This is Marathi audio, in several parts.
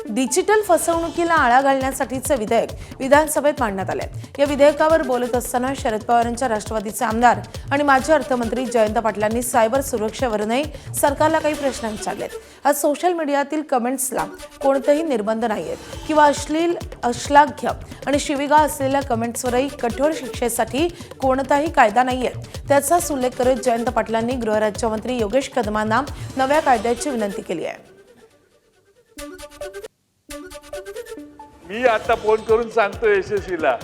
डिजिटल फसवणुकीला आळा घालण्यासाठीचे विधेयक विधानसभेत मांडण्यात आले। या विधेयकावर बोलत असताना शरद पवारांच्या राष्ट्रवादीचे आमदार आणि माजी अर्थमंत्री जयंत पाटलांनी सायबर सुरक्षेवरही सरकारला काही प्रश्न विचारलेत। आज सोशल मीडियातील कमेंट्सला कोणतेही निर्बंध नाहीयेत किंवा अश्लील, अश्लाघ्य आणि शिवीगाळ असलेल्या कमेंट्सवरही कठोर शिक्षेसाठी कोणताही कायदा नाहीये। त्याचाच उल्लेख करत जयंत पाटलांनी गृहराज्यमंत्री योगेश कदमांना नव्या कायद्याची विनंती केली आहे। मी आता फोन करून सांगतो यशस्वीला,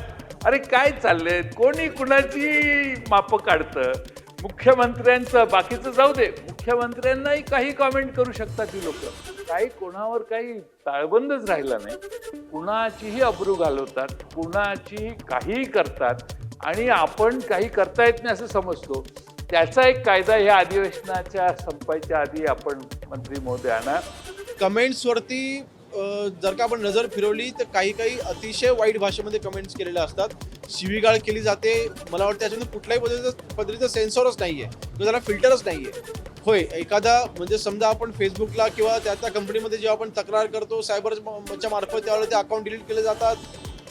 अरे काय चाललंय, कोणी कुणाची माप काढतं, मुख्यमंत्र्यांचं बाकीचं जाऊ दे, मुख्यमंत्र्यांनाही काही कमेंट करू शकतात ही लोक। काही कोणावर काही ताळबंदच राहिला नाही, कुणाचीही अब्रू घालवतात, कुणाची काहीही करतात आणि आपण काही करता येत नाही असं समजतो। त्याचा एक कायदा ह्या अधिवेशनाच्या संपायच्या आधी आपण मंत्री महोदय आणा। कमेंट्सवरती जर का आपण नजर फिरवली तर काही अतिशय वाईट भाषेमध्ये कमेंट्स केलेल्या असतात, शिवीगाळ केली जाते। मला वाटतं त्याच्यामध्ये कुठल्याही पद्धतीचं सेन्सॉरच नाही आहे किंवा त्याला फिल्टरच नाही आहे। होय, एखादा म्हणजे समजा आपण फेसबुकला किंवा त्या कंपनीमध्ये जेव्हा आपण तक्रार करतो सायबरच्या मार्फत, त्यावेळेला ते अकाउंट डिलीट केले जातात,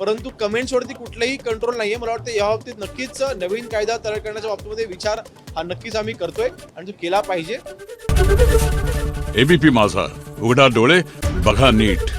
परंतु कमेंट्सवरती कुठलंही कंट्रोल नाही आहे। मला वाटतं या बाबतीत नक्कीच नवीन कायदा तयार करण्याच्या बाबतीमध्ये विचार हा नक्कीच आम्ही करतोय आणि तो केला पाहिजे। एबीपी माझा, उघडा डोळे बघा नीट।